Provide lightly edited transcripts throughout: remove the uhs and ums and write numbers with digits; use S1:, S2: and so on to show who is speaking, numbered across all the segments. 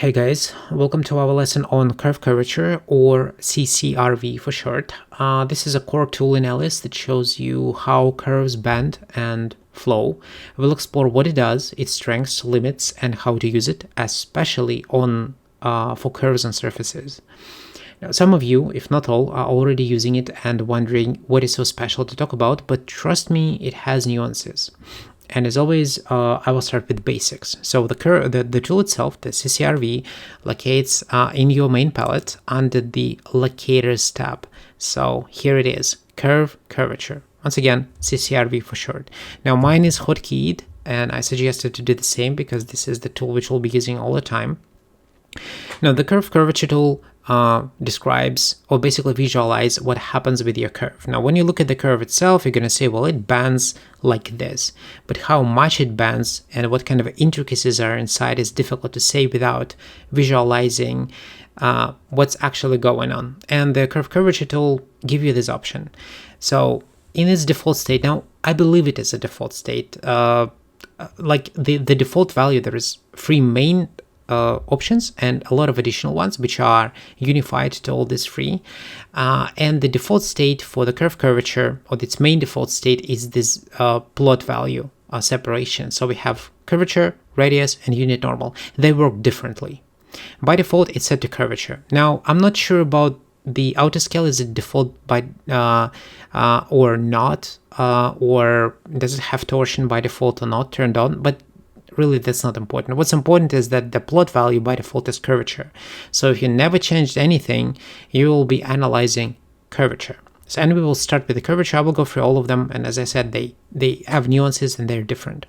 S1: Hey guys, welcome to our lesson on curve curvature, or CCRV for short. This is a core tool in Alias that shows you how curves bend and flow. We'll explore what it does, its strengths, limits, and how to use it, especially on for curves and surfaces. Now, some of you, if not all, are already using it and wondering what is so special to talk about, but trust me, it has nuances. And as always, I will start with basics. So the tool itself, the CCRV, locates in your main palette under the Locators tab. So here it is, Curve Curvature. Once again, CCRV for short. Now mine is hotkeyed, and I suggested to do the same because this is the tool which we'll be using all the time. Now the Curve Curvature tool describes or basically visualize what happens with your curve. Now when you look at the curve itself, you're going to say, well, it bends like this, but how much it bends and what kind of intricacies are inside is difficult to say without visualizing what's actually going on. And the Curve Curvature tool give you this option. So in its default state, now I believe it is a default state, like the default value, there is three main options and a lot of additional ones which are unified to all these three, and the default state for the curve curvature, or its main default state, is this plot value separation. So we have curvature, radius, and unit normal. They work differently. By default, it's set to curvature. Now I'm not sure about the outer scale. Is it default by or not, or does it have torsion by default or not turned on? But really, that's not important. What's important is that the plot value by default is curvature. So if you never changed anything, you will be analyzing curvature. So, and we will start with the curvature. I will go through all of them. And as I said, they have nuances and they're different.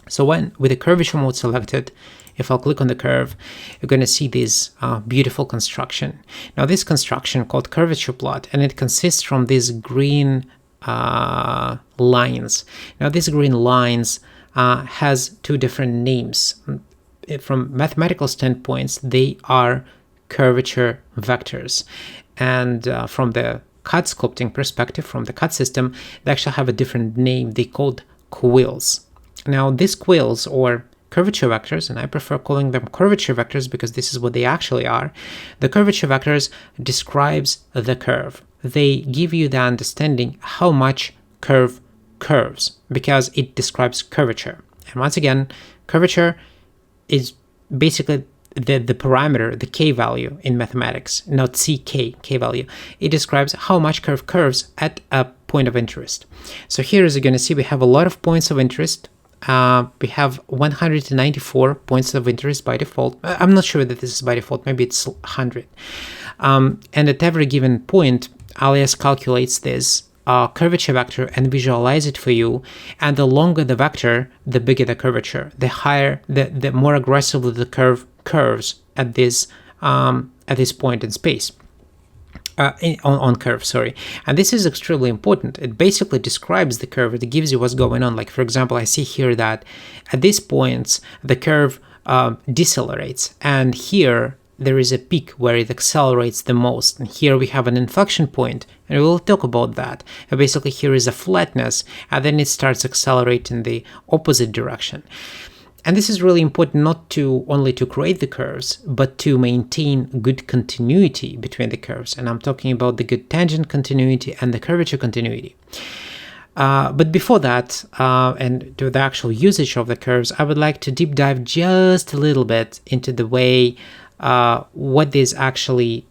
S1: So with the curvature mode selected, if I'll click on the curve, you're going to see this beautiful construction. Now this construction called curvature plot, and it consists from these green lines. Now these green lines has two different names. From mathematical standpoints, they are curvature vectors. And from the CAD sculpting perspective, from the CAD system, they actually have a different name. They called quills. Now these quills, or curvature vectors, and I prefer calling them curvature vectors because this is what they actually are. The curvature vectors describes the curve. They give you the understanding how much curve curves, because it describes curvature. And once again, curvature is basically the parameter, the k value in mathematics, not k value. It describes how much curve curves at a point of interest. So here, as you're going to see, we have a lot of points of interest. We have 194 points of interest by default. I'm not sure that this is by default, maybe it's 100. And at every given point, Alias calculates this curvature vector and visualize it for you. And the longer the vector, the bigger the curvature. The higher, the more aggressively the curve curves at this point in space. On curve, sorry. And this is extremely important. It basically describes the curve. It gives you what's going on. Like, for example, I see here that at these points, the curve decelerates. And here, there is a peak where it accelerates the most. And here we have an inflection point, and we will talk about that. And basically, here is a flatness, and then it starts accelerating the opposite direction. And this is really important, not only to create the curves, but to maintain good continuity between the curves. And I'm talking about the good tangent continuity and the curvature continuity. But before that, and to the actual usage of the curves, I would like to deep dive just a little bit into the way what these vectors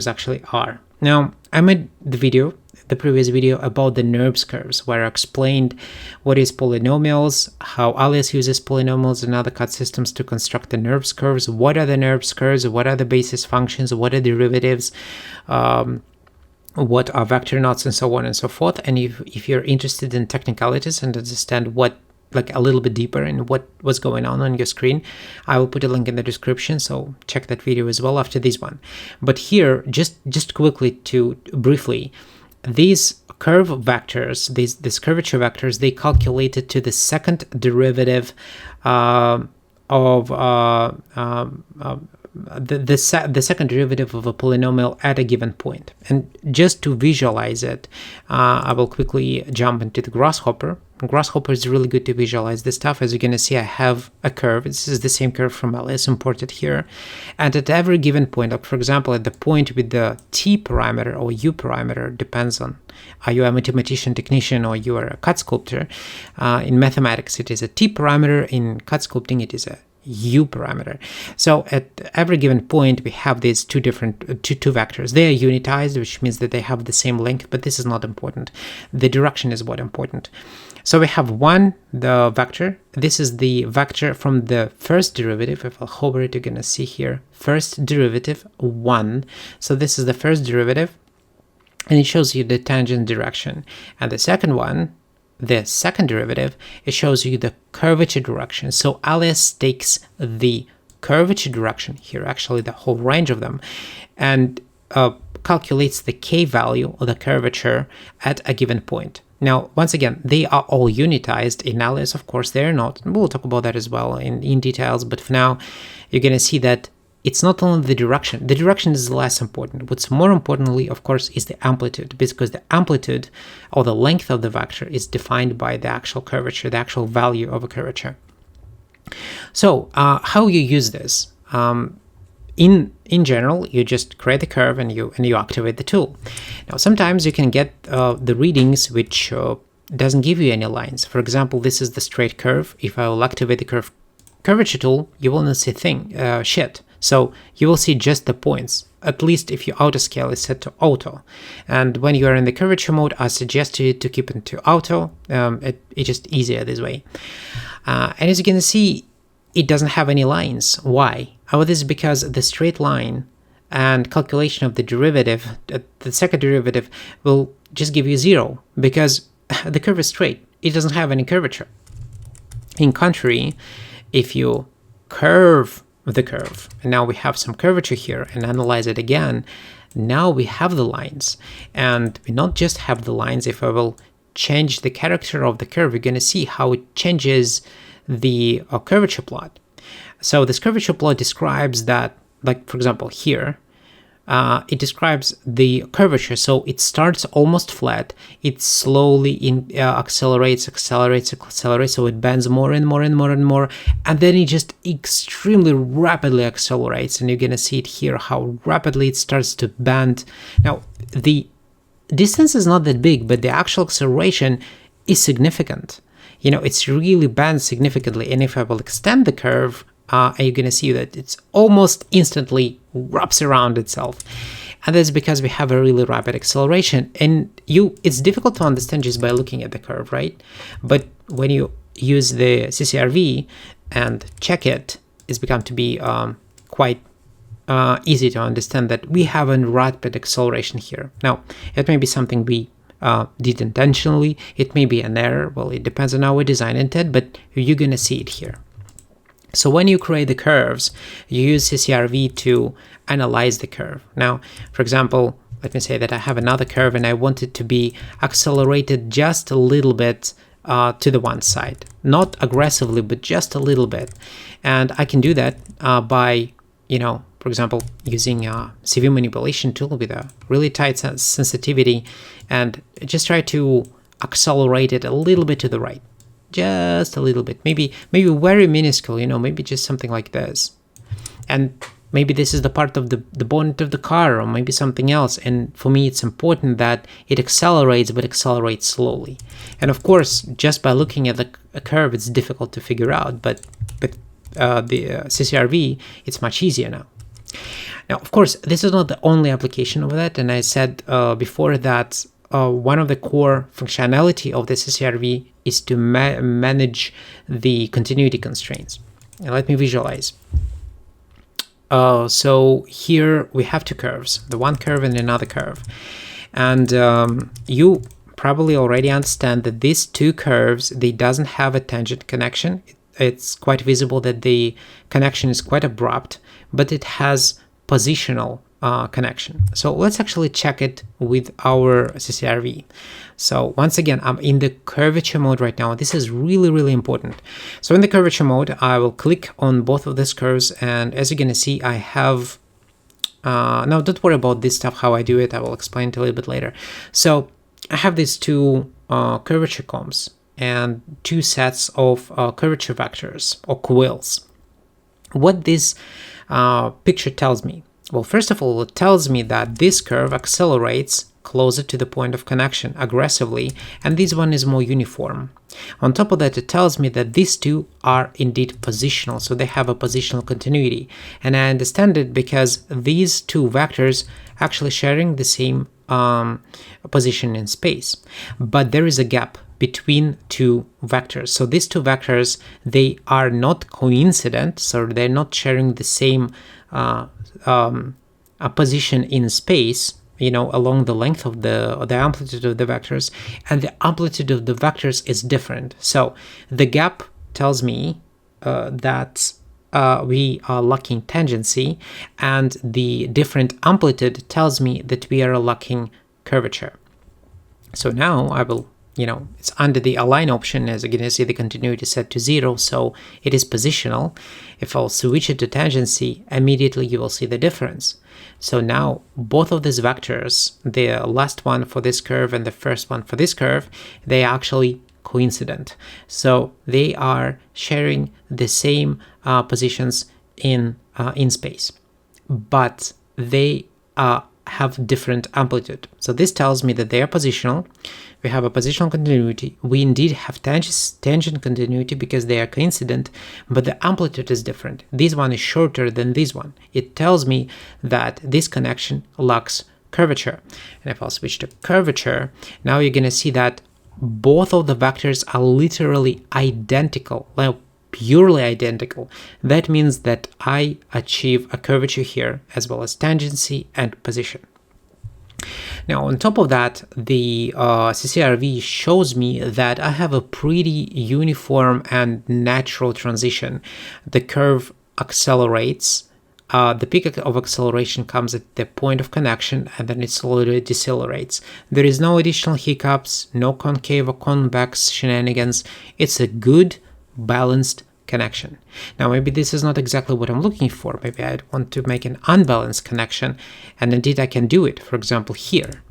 S1: actually are. Now, I made the previous video about the NURBS curves, where I explained what is polynomials, how Alias uses polynomials and other CAD systems to construct the NURBS curves, what are the NURBS curves, what are the basis functions, what are derivatives, what are vector knots, and so on and so forth. And if you're interested in technicalities and understand what, like, a little bit deeper in what's going on your screen, I will put a link in the description, so check that video as well after this one. But here, just quickly to briefly, these curve vectors, these curvature vectors, they calculated to the second derivative of the second derivative of a polynomial at a given point. And just to visualize it, I will quickly jump into the grasshopper, Grasshopper is really good to visualize this stuff. As you're going to see, I have a curve. This is the same curve from Alias imported here. And at every given point, like for example, at the point with the T parameter or U parameter, depends on are you a mathematician, technician, or you are a cut sculptor. In mathematics, it is a T parameter. In cut sculpting, it is a U parameter. So at every given point, we have these two different two vectors. They are unitized, which means that they have the same length, but this is not important. The direction is what important. So we have the vector. This is the vector from the first derivative. If I'll hover it, you're going to see here, first derivative 1. So this is the first derivative, and it shows you the tangent direction. And the second one, the second derivative, it shows you the curvature direction. So Alias takes the curvature direction here, actually the whole range of them, and calculates the k value of the curvature at a given point. Now, once again, they are all unitized. In Alias, of course, they're not. We'll talk about that as well in details, but for now, you're going to see that it's not only the direction. The direction is less important. What's more importantly, of course, is the amplitude, because the amplitude or the length of the vector is defined by the actual curvature, the actual value of a curvature. So how you use this? In general, you just create the curve and you activate the tool. Now, sometimes you can get the readings which doesn't give you any lines. For example, this is the straight curve. If I will activate the curvature tool, you will not see shit. So you will see just the points, at least if your auto scale is set to auto. And when you are in the curvature mode, I suggest you to keep it to auto. It's just easier this way. And as you can see, it doesn't have any lines. Why? This is because the straight line and calculation of the derivative, the second derivative, will just give you 0 because the curve is straight. It doesn't have any curvature. In contrary, if you curve the curve, and now we have some curvature here, and analyze it again, now we have the lines. And we not just have the lines. If I will change the character of the curve, you're going to see how it changes the curvature plot. So this curvature plot describes that, like for example here, it describes the curvature. So it starts almost flat, it slowly accelerates, so it bends more and more and more and more, and then it just extremely rapidly accelerates, and you're gonna see it here how rapidly it starts to bend. Now the distance is not that big, but the actual acceleration is significant. You know, it's really bent significantly, and if I will extend the curve, you're going to see that it's almost instantly wraps around itself. And that's because we have a really rapid acceleration. And it's difficult to understand just by looking at the curve, right? But when you use the CCRV and check it, it's become to be quite easy to understand that we have a rapid acceleration here. Now, it may be something we did intentionally, it may be an error, well, it depends on our design intent, but you're going to see it here. So when you create the curves, you use CCRV to analyze the curve. Now, for example, let me say that I have another curve and I want it to be accelerated just a little bit to the one side. Not aggressively, but just a little bit. And I can do that by, for example, using a CV manipulation tool with a really tight sensitivity, and just try to accelerate it a little bit to the right. Just a little bit, maybe very minuscule, maybe just something like this. And maybe this is the part of the bonnet of the car, or maybe something else. And for me, it's important that it accelerates, but accelerates slowly. And of course, just by looking at a curve, it's difficult to figure out, but with the CCRV, it's much easier now. Now, of course, this is not the only application of that. And I said before that one of the core functionality of the CCRV is to manage the continuity constraints. And let me visualize. So here we have two curves, the one curve and another curve. And you probably already understand that these two curves, they doesn't have a tangent connection. It's quite visible that the connection is quite abrupt, but it has positional connection. So let's actually check it with our CCRV. So once again, I'm in the curvature mode right now. This is really, really important. So in the curvature mode, I will click on both of these curves, and as you're going to see, I have now don't worry about this stuff, how I do it. I will explain it a little bit later. So I have these two curvature combs, and two sets of curvature vectors or QUILs. What this picture tells me? Well, first of all, it tells me that this curve accelerates closer to the point of connection aggressively, and this one is more uniform. On top of that, it tells me that these two are indeed positional, so they have a positional continuity. And I understand it because these two vectors actually sharing the same position in space. But there is a gap between two vectors. So these two vectors, they are not coincident, so they're not sharing the same position in space, along the length of the amplitude of the vectors, and the amplitude of the vectors is different. So the gap tells me that we are lacking tangency, and the different amplitude tells me that we are lacking curvature. So now I will, it's under the align option. As you can see, the continuity is set to 0, so it is positional. If I'll switch it to tangency, immediately you will see the difference. So now both of these vectors, the last one for this curve and the first one for this curve, they are actually coincident. So they are sharing the same positions in space, but they have different amplitude. So this tells me that they are positional. We have a positional continuity. We indeed have tangent continuity because they are coincident, but the amplitude is different. This one is shorter than this one. It tells me that this connection lacks curvature. And if I'll switch to curvature, now you're going to see that both of the vectors are literally identical, like purely identical. That means that I achieve a curvature here as well as tangency and position. Now, on top of that, the CCRV shows me that I have a pretty uniform and natural transition. The curve accelerates. The peak of acceleration comes at the point of connection, and then it slowly decelerates. There is no additional hiccups, no concave or convex shenanigans. It's a good, balanced connection. Now, maybe this is not exactly what I'm looking for. Maybe I want to make an unbalanced connection, and indeed I can do it. For example, here.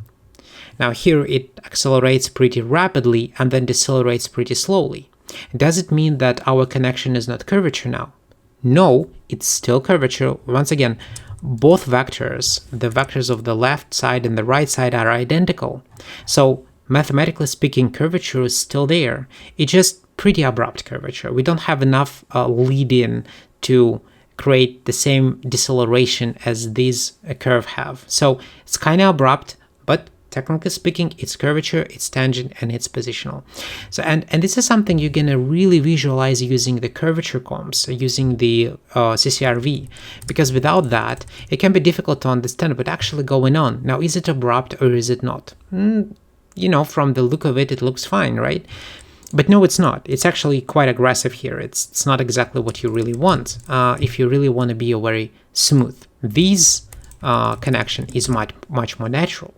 S1: Now here it accelerates pretty rapidly and then decelerates pretty slowly. Does it mean that our connection is not curvature now? No, it's still curvature. Once again, both vectors, the vectors of the left side and the right side, are identical. So mathematically speaking, curvature is still there. It's just pretty abrupt curvature. We don't have enough lead-in to create the same deceleration as these curve have. So it's kind of abrupt, but technically speaking, it's curvature, it's tangent, and it's positional. So and this is something you're gonna really visualize using the curvature comps, using the CCRV, because without that, it can be difficult to understand what's actually going on. Now, is it abrupt or is it not? From the look of it, it looks fine, right? But no, it's not. It's actually quite aggressive here. It's not exactly what you really want. If you really want to be very smooth, this connection is much more natural.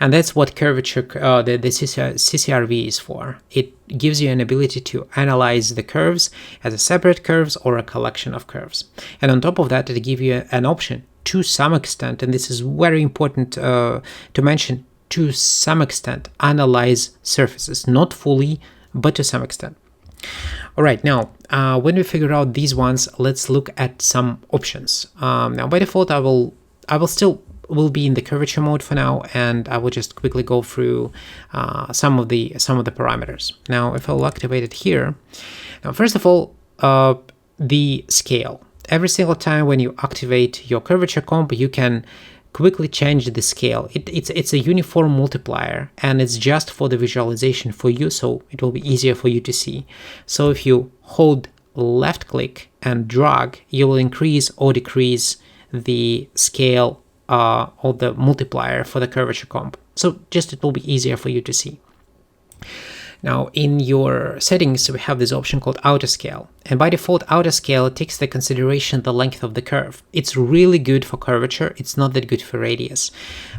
S1: And that's what curvature, the CCRV is for. It gives you an ability to analyze the curves as a separate curves or a collection of curves. And on top of that, it gives you an option to some extent, and this is very important to mention, to some extent, analyze surfaces, not fully, but to some extent. All right, now, when we figure out these ones, let's look at some options. Now, by default, I will still be in the curvature mode for now, and I will just quickly go through some of the parameters. Now, if I'll activate it here, now first of all, the scale. Every single time when you activate your curvature comp, you can quickly change the scale. It's a uniform multiplier, and it's just for the visualization for you, so it will be easier for you to see. So if you hold left click and drag, you will increase or decrease the scale or the multiplier for the curvature comp. So just it will be easier for you to see. Now, in your settings, we have this option called auto scale. And by default, auto scale takes into consideration the length of the curve. It's really good for curvature. It's not that good for radius.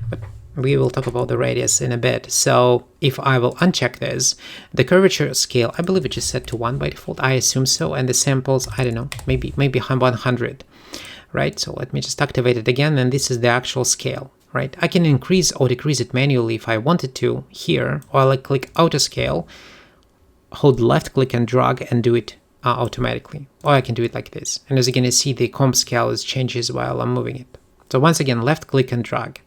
S1: But we will talk about the radius in a bit. So if I will uncheck this, the curvature scale, I believe it is set to 1 by default. I assume so. And the samples, I don't know, maybe 100. Right? So let me just activate it again. And this is the actual scale. right? I can increase or decrease it manually if I wanted to here, or I click auto scale, hold left click and drag and do it automatically. Or I can do it like this. And as you can see, the comp scale is changes while I'm moving it. So once again, left click and drag.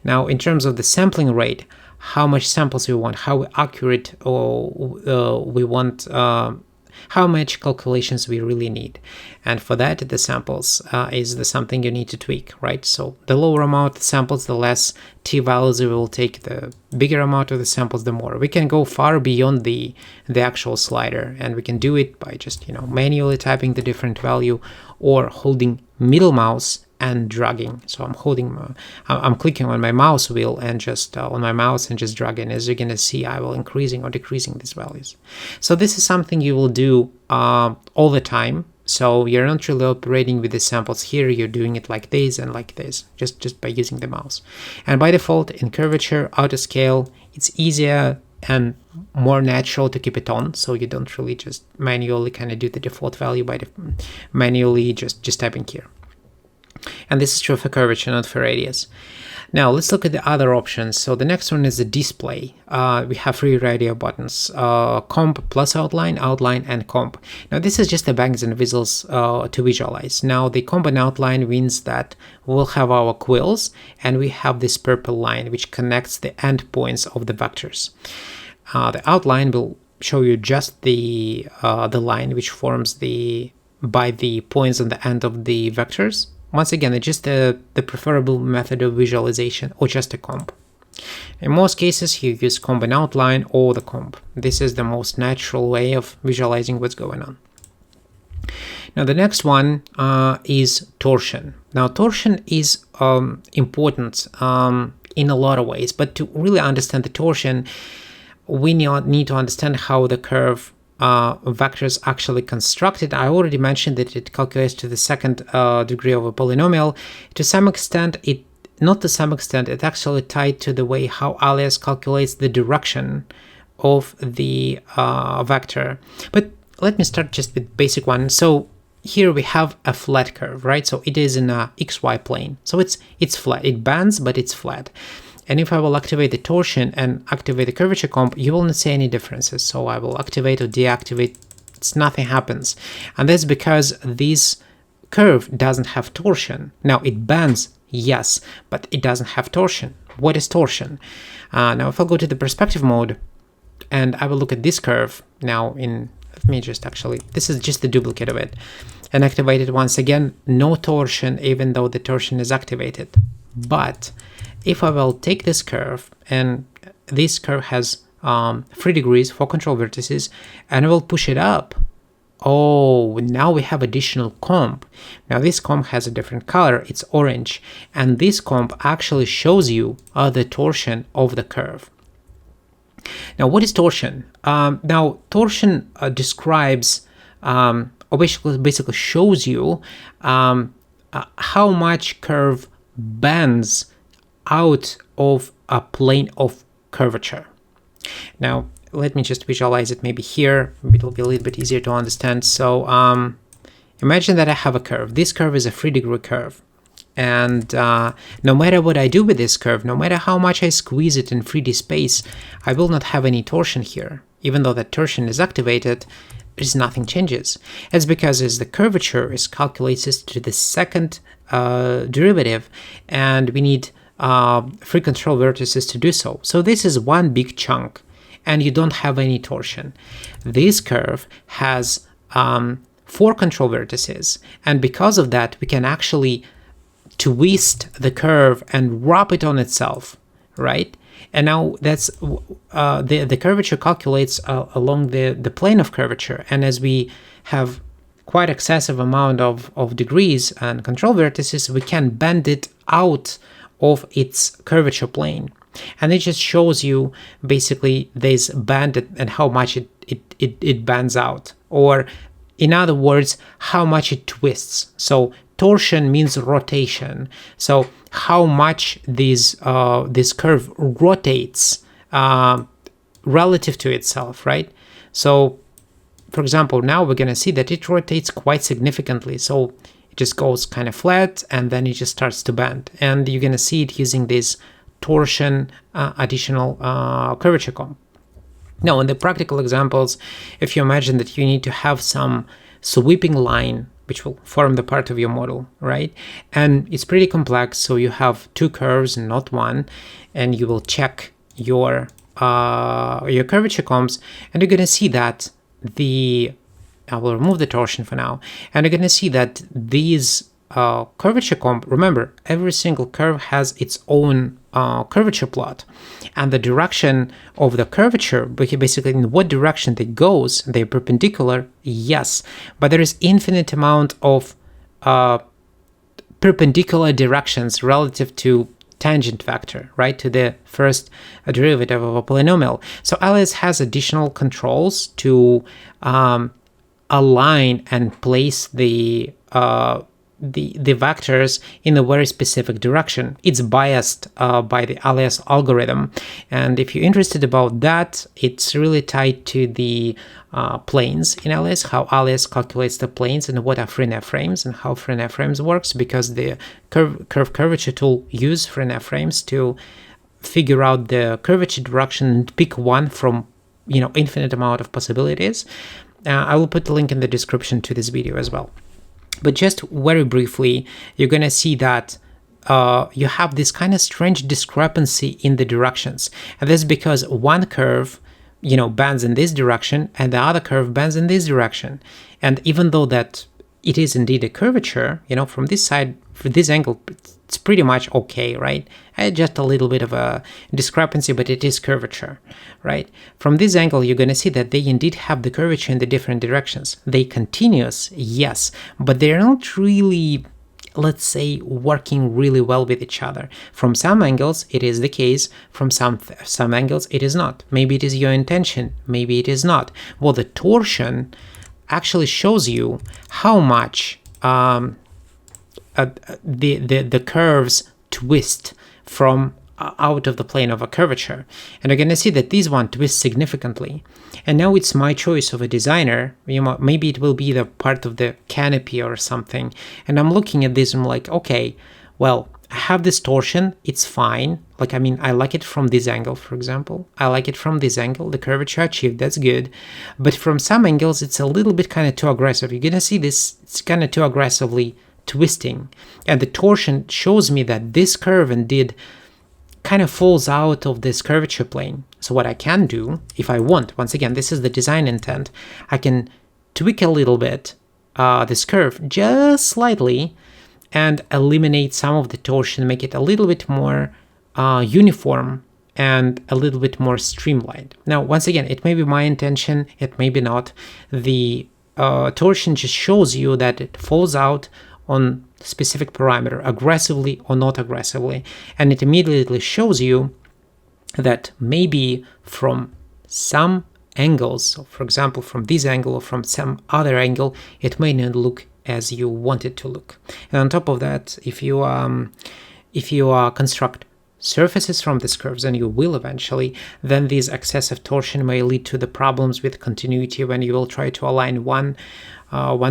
S1: Now, in terms of the sampling rate, how much samples we want, how accurate we want, how much calculations we really need. And for that, the samples is something you need to tweak, right? So the lower amount of samples, the less t-values we will take, the bigger amount of the samples, the more. We can go far beyond the actual slider, and we can do it by just, manually typing the different value or holding middle mouse and dragging. So I'm clicking on my mouse wheel and just on my mouse and just dragging. As you're gonna see, I will increasing or decreasing these values. So this is something you will do all the time. So you're not really operating with the samples here. You're doing it like this and like this, just by using the mouse. And by default in curvature, auto scale, it's easier and more natural to keep it on, so you don't really just manually kind of do the default value by manually just typing here. And this is true for curvature, not for radius. Now let's look at the other options. So the next one is the display. We have 3 radio buttons, comp plus outline, outline, and comp. Now this is just the bangs and whistles to visualize. Now the comp and outline means that we'll have our quills, and we have this purple line which connects the endpoints of the vectors. The outline will show you just the line which forms by the points on the end of the vectors. Once again, it's just the preferable method of visualization, or just a comp. In most cases, you use comp and outline or the comp. This is the most natural way of visualizing what's going on. Now, the next one is torsion. Now, torsion is important in a lot of ways, but to really understand the torsion, we need to understand how the curve vectors actually constructed. I already mentioned that it calculates to the second degree of a polynomial. To some extent, it's actually tied to the way how Alias calculates the direction of the vector. But let me start just with basic one. So here we have a flat curve, right? So it is in a XY plane. So it's flat. It bends, but it's flat. And if I will activate the torsion and activate the curvature comp, you will not see any differences. So I will activate or deactivate, nothing happens. And that's because this curve doesn't have torsion. Now it bends, yes, but it doesn't have torsion. What is torsion? Now if I go to the perspective mode and I will look at this curve now let me just this is just the duplicate of it, and activate it once again, no torsion, even though the torsion is activated. But if I will take this curve, and this curve has 3 degrees, 4 control vertices, and I will push it up, now we have additional comp. Now this comp has a different color, it's orange, and this comp actually shows you the torsion of the curve. Now what is torsion? Now torsion describes, or basically shows you how much curve bends out of a plane of curvature. Now let me just visualize it maybe here. It will be a little bit easier to understand. So imagine that I have a curve. This curve is a 3-degree curve, and no matter what I do with this curve, no matter how much I squeeze it in 3D space, I will not have any torsion here. Even though that torsion is activated, nothing changes. It's because as the curvature is calculated to the second derivative, and we need 3 control vertices to do so. So this is one big chunk, and you don't have any torsion. This curve has 4 control vertices, and because of that, we can actually twist the curve and wrap it on itself, right? And now that's the curvature calculates along the plane of curvature, and as we have quite excessive amount of degrees and control vertices, we can bend it out of its curvature plane, and it just shows you basically this bend and how much it bends out, or in other words, how much it twists. So torsion means rotation. So how much this curve rotates relative to itself, right? So for example, now we're going to see that it rotates quite significantly. So just goes kind of flat, and then it just starts to bend. And you're going to see it using this torsion additional curvature comp. Now, in the practical examples, if you imagine that you need to have some sweeping line which will form the part of your model, right? And it's pretty complex, so you have two curves and not one, and you will check your curvature comps, and you're going to see that I will remove the torsion for now, and you're going to see that these curvature comp, remember, every single curve has its own curvature plot, and the direction of the curvature, basically in what direction it goes, they're perpendicular, yes, but there is infinite amount of perpendicular directions relative to tangent vector, right, to the first derivative of a polynomial. So Alias has additional controls to align and place the vectors in a very specific direction. It's biased by the Alias algorithm, and if you're interested about that, it's really tied to the planes in Alias, how Alias calculates the planes and what are Freenet frames and how Freenet frames works, because the Curve Curvature tool use Freenet frames to figure out the curvature direction and pick one from infinite amount of possibilities. I will put the link in the description to this video as well. But just very briefly, you're going to see that you have this kind of strange discrepancy in the directions. And that's because one curve, bends in this direction and the other curve bends in this direction. And even though that it is indeed a curvature, from this side, for this angle, it's pretty much okay, right? Just a little bit of a discrepancy, but it is curvature, right? From this angle, you're going to see that they indeed have the curvature in the different directions. They continuous, yes, but they're not really, let's say, working really well with each other. From some angles, it is the case. From some angles, it is not. Maybe it is your intention. Maybe it is not. Well, the torsion actually shows you how much the curves twist from out of the plane of a curvature. And you're going to see that this one twists significantly. And now it's my choice of a designer. Maybe it will be the part of the canopy or something. And I'm looking at this and I'm like, okay, well, I have this torsion. It's fine. I like it from this angle, for example. I like it from this angle. The curvature achieved, that's good. But from some angles, it's a little bit kind of too aggressive. You're going to see this, it's kind of too aggressively twisting. And the torsion shows me that this curve indeed kind of falls out of this curvature plane. So what I can do, if I want, once again, this is the design intent, I can tweak a little bit this curve just slightly and eliminate some of the torsion, make it a little bit more uniform and a little bit more streamlined. Now, once again, it may be my intention, it may be not. The torsion just shows you that it falls out on specific parameter, aggressively or not aggressively, and it immediately shows you that maybe from some angles, so for example from this angle or from some other angle, it may not look as you want it to look. And on top of that, if you construct surfaces from these curves, and you will eventually, then this excessive torsion may lead to the problems with continuity when you will try to align one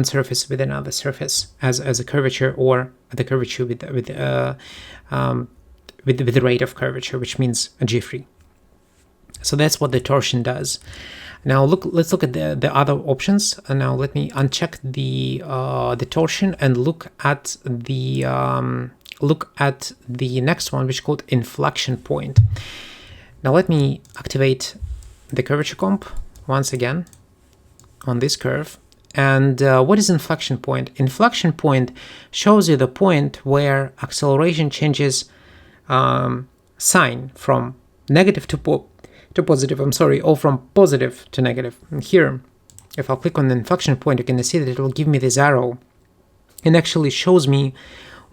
S1: surface with another surface as a curvature, or the curvature with the rate of curvature, which means a g-free. So that's what the torsion does. Now let's look at the other options. And now let me uncheck the torsion and look at the next one, which is called inflection point. Now let me activate the curvature comp once again on this curve. And what is inflection point? Inflection point shows you the point where acceleration changes sign from negative to positive, or from positive to negative. And here, if I'll click on the inflection point, you can see that it will give me this arrow and actually shows me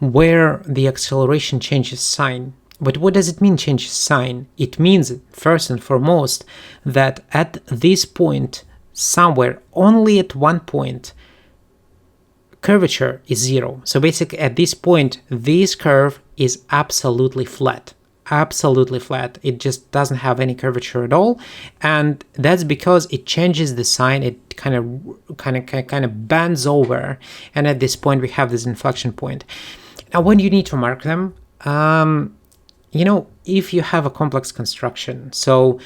S1: where the acceleration changes sign. But what does it mean, changes sign? It means, first and foremost, that at this point, somewhere, only at one point, curvature is 0. So basically at this point, this curve is absolutely flat. absolutely flat. It just doesn't have any curvature at all, and that's because it changes the sign. It kind of bends over, and at this point we have this inflection point. Now, when you need to mark them, if you have a complex construction, so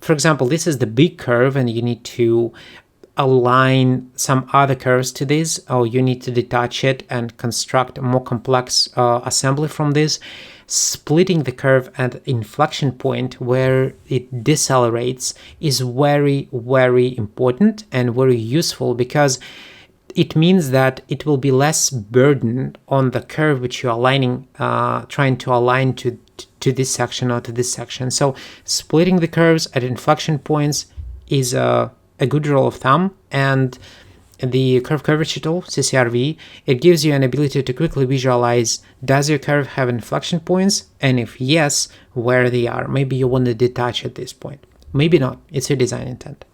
S1: for example, this is the big curve, and you need to align some other curves to this, or you need to detach it and construct a more complex assembly from this. Splitting the curve at inflection point where it decelerates is very, very important and very useful, because it means that it will be less burden on the curve which you're aligning, trying to align to this section or to this section. So splitting the curves at inflection points is a good rule of thumb, and the Curve Curvature tool, CCRV, it gives you an ability to quickly visualize, does your curve have inflection points, and if yes, where they are. Maybe you want to detach at this point, maybe not, it's your design intent.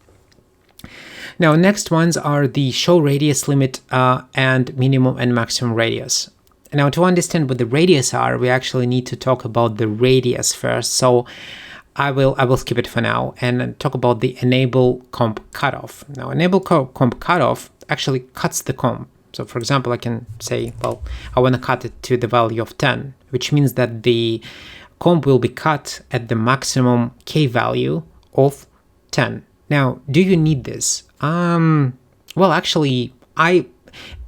S1: Now, next ones are the show radius limit and minimum and maximum radius. Now, to understand what the radius are, we actually need to talk about the radius first. So I will skip it for now and talk about the enable comp cutoff. Now, enable comp cutoff actually cuts the comp. So for example, I can say, well, I want to cut it to the value of 10, which means that the comp will be cut at the maximum K value of 10. Now, do you need this? Well, actually,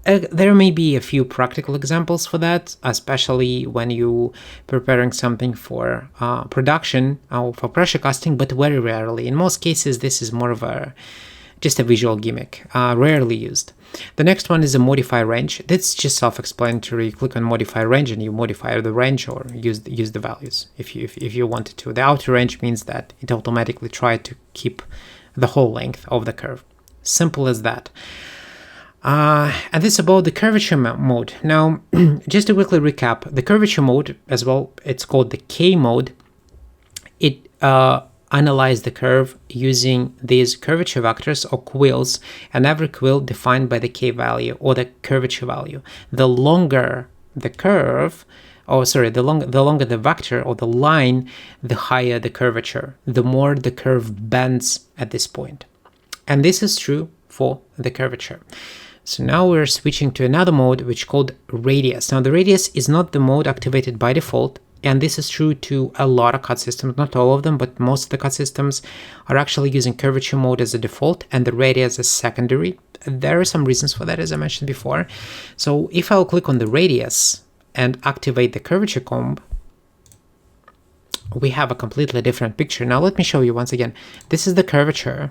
S1: there may be a few practical examples for that, especially when you preparing something for production or for pressure casting, but very rarely. In most cases, this is more of just a visual gimmick, rarely used. The next one is a modify range. That's just self-explanatory. You click on modify range and you modify the range or use the values if you wanted to. The outer range means that it automatically tries to keep the whole length of the curve. Simple as that. And this is about the curvature mode. Now, just to quickly recap, the curvature mode as well, it's called the K mode. It analyzes the curve using these curvature vectors or quills, and every quill defined by the K value or the curvature value. The longer the curve, the longer the vector or the line, the higher the curvature, the more the curve bends at this point. And this is true for the curvature. So now we're switching to another mode which is called radius. Now the radius is not the mode activated by default, and this is true to a lot of CAD systems, not all of them, but most of the CAD systems are actually using curvature mode as a default and the radius as secondary. There are some reasons for that, as I mentioned before. So if I'll click on the radius and activate the curvature comb, we have a completely different picture. Now let me show you once again. This is the curvature.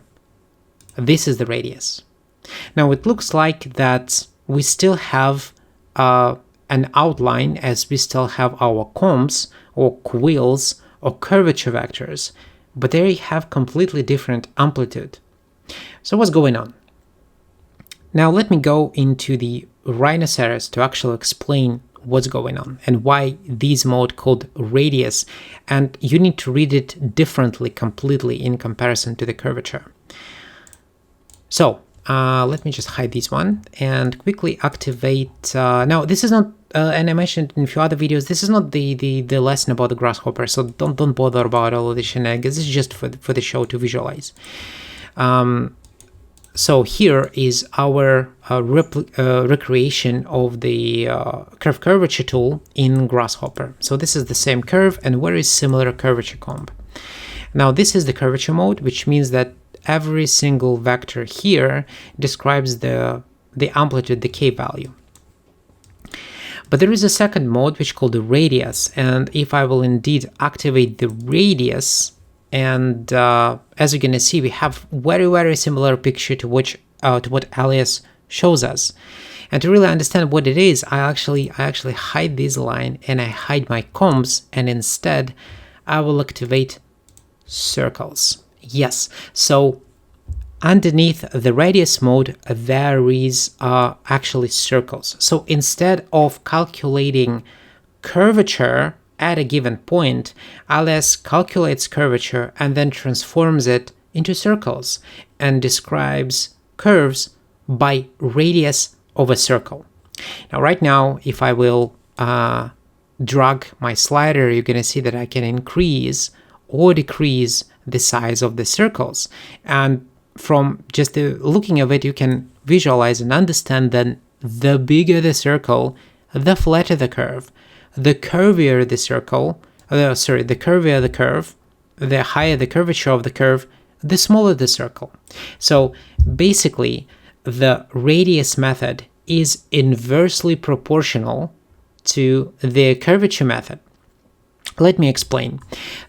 S1: This is the radius. Now it looks like that we still have an outline, as we still have our combs or quills or curvature vectors, but they have completely different amplitude. So what's going on? Now let me go into the rhinoceros to actually explain what's going on and why this mode called radius, and you need to read it differently completely in comparison to the curvature. So let me just hide this one and quickly activate. Now this is not, and I mentioned in a few other videos, this is not the lesson about the grasshopper, so don't bother about all of the shenanigans. This is just for the show to visualize. So here is our recreation of the Curve Curvature tool in Grasshopper. So this is the same curve and very similar curvature comb. Now this is the curvature mode, which means that every single vector here describes the amplitude, the K value. But there is a second mode which is called the radius, and if I will indeed activate the radius, and as you're gonna see, we have very similar picture to what Alias shows us. And to really understand what it is, I actually hide this line and I hide my combs, and instead I will activate circles. Yes, so underneath the radius mode there is actually circles. So instead of calculating curvature at a given point, Alias calculates curvature and then transforms it into circles and describes curves by radius of a circle. Now right now, if I will drag my slider, you're going to see that I can increase or decrease the size of the circles. And from just the looking of it, you can visualize and understand that the bigger the circle, the flatter the curve. The curvier the circle, the curvier the curve, the higher the curvature of the curve, the smaller the circle. So basically, the radius method is inversely proportional to the curvature method. Let me explain.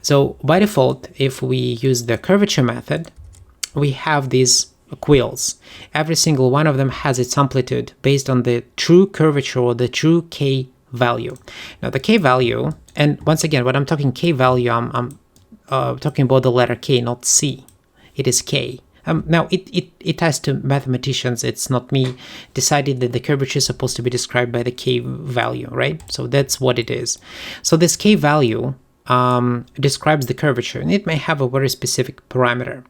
S1: So by default, if we use the curvature method, we have these quills. Every single one of them has its amplitude based on the true curvature or the true K value. Now the K value, and once again, when I'm talking K value, I'm talking about the letter K, not C. It is K. Now, it ties to mathematicians. It's not me decided that the curvature is supposed to be described by the K value, right? So that's what it is. So this K value describes the curvature, and it may have a very specific parameter.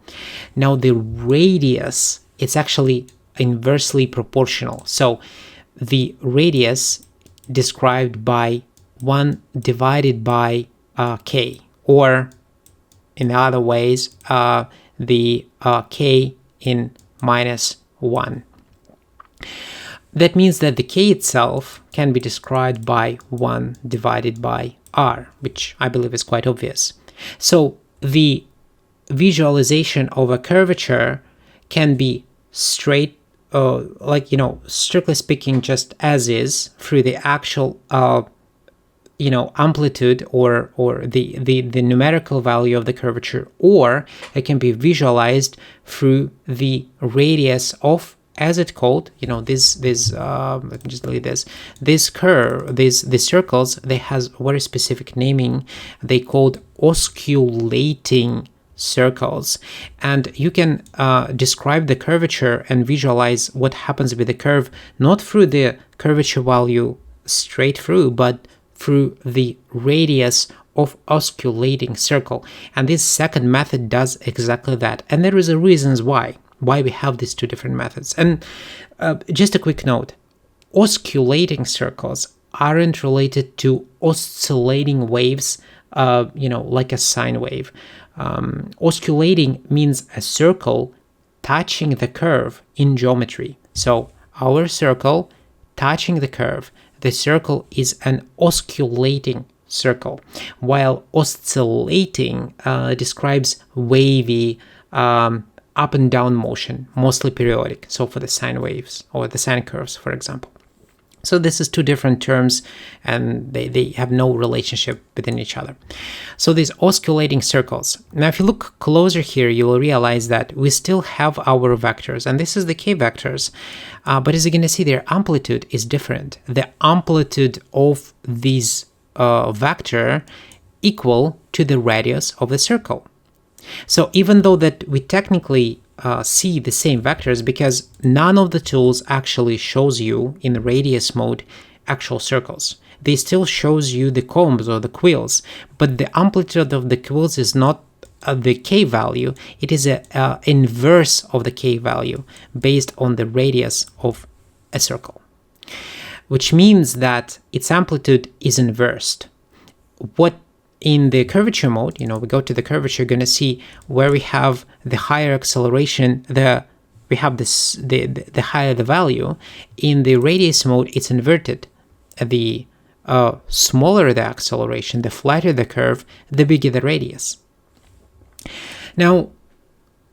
S1: Now, the radius, it's actually inversely proportional. So the radius described by 1 divided by K, or in other ways, the K in minus 1. That means that the K itself can be described by 1 divided by R, which I believe is quite obvious. So the visualization of a curvature can be straight, strictly speaking, just as is through the actual amplitude or the numerical value of the curvature, or it can be visualized through the radius of, as it's called, let me just delete this curve, these circles, they has very specific naming. They called osculating circles, and you can describe the curvature and visualize what happens with the curve, not through the curvature value straight through, but through the radius of osculating circle. And this second method does exactly that. And there is a reasons why we have these two different methods. And just a quick note, osculating circles aren't related to oscillating waves, like a sine wave. Osculating means a circle touching the curve in geometry. So our circle touching the curve, the circle is an osculating circle, while oscillating describes wavy up and down motion, mostly periodic. So for the sine waves or the sine curves, for example. So this is two different terms, and they have no relationship within each other. So these osculating circles. Now, if you look closer here, you will realize that we still have our vectors, and this is the K vectors. But as you're going to see, their amplitude is different. The amplitude of these vector equal to the radius of the circle. So even though that we technically see the same vectors, because none of the tools actually shows you in the radius mode actual circles. They still shows you the combs or the quills, but the amplitude of the quills is not the K value. It is a inverse of the K value based on the radius of a circle, which means that its amplitude is inversed. What in the curvature mode, we go to the curvature, you're going to see where we have the higher acceleration, we have the higher the value. In the radius mode, it's inverted. The smaller the acceleration, the flatter the curve, the bigger the radius. Now,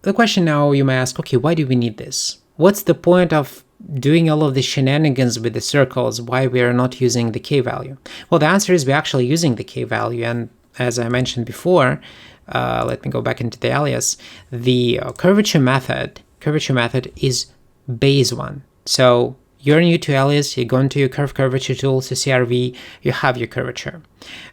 S1: the question now you may ask, okay, why do we need this? What's the point of doing all of the shenanigans with the circles? Why we are not using the K value? Well, the answer is we're actually using the K value, and as I mentioned before, let me go back into the alias. The curvature method is base one. So you're new to Alias, you go into your Curve Curvature tool, CCRV, you have your curvature.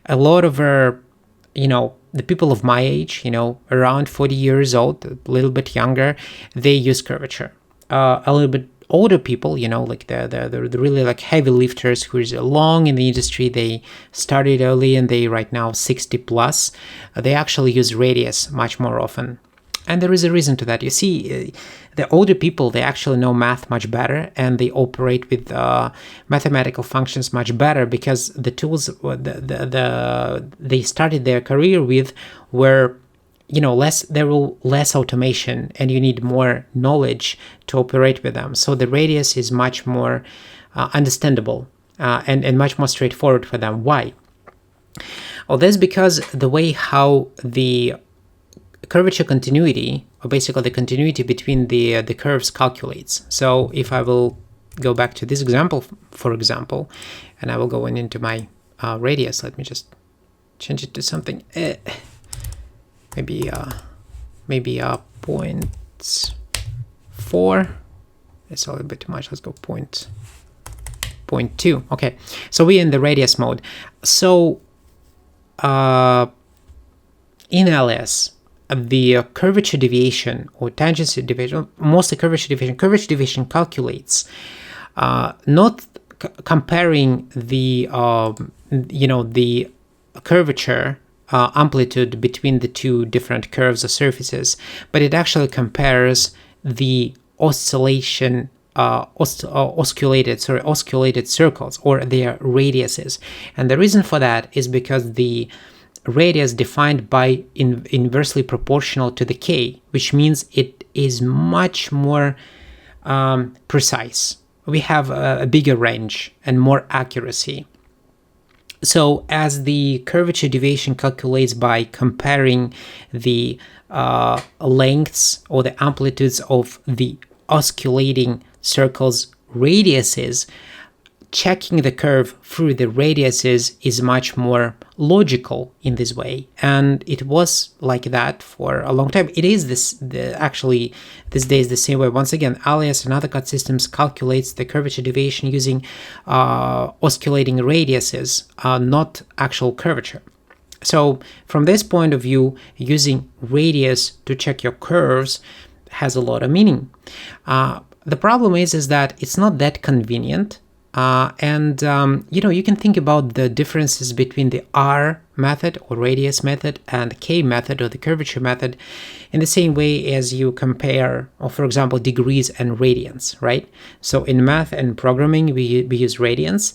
S1: A lot of the people of my age, around 40 years old, a little bit younger, they use curvature. A little bit older people, like the really like heavy lifters who is long in the industry, they started early and they right now 60 plus, they actually use radius much more often. And there is a reason to that. You see, the older people, they actually know math much better, and they operate with mathematical functions much better, because the tools they started their career with were, there were less automation, and you need more knowledge to operate with them. So the radius is much more understandable and much more straightforward for them. Why? Well, that's because the way how the curvature continuity, or basically the continuity between the curves, calculates. So if I will go back to this example, for example, and I will go into my radius. Let me just change it to something, maybe 0.4. It's a little bit too much. Let's go 0.2. Okay, so we're in the radius mode. So in Alias, the curvature deviation or tangency deviation, mostly curvature deviation calculates not comparing the the curvature amplitude between the two different curves or surfaces, but it actually compares the osculated circles, or their radiuses. And the reason for that is because the radius defined by inversely proportional to the k, which means it is much more precise. We have a bigger range and more accuracy. So as the curvature deviation calculates by comparing the lengths or the amplitudes of the osculating circles' radiuses, checking the curve through the radiuses is much more logical in this way, and it was like that for a long time. It is actually these days the same way. Once again, Alias and other CAD systems calculates the curvature deviation using osculating radiuses, not actual curvature. So from this point of view, using radius to check your curves has a lot of meaning. The problem is that it's not that convenient. You can think about the differences between the R method or radius method and the K method or the curvature method in the same way as you compare, or for example, degrees and radians, right? So in math and programming, we use radians.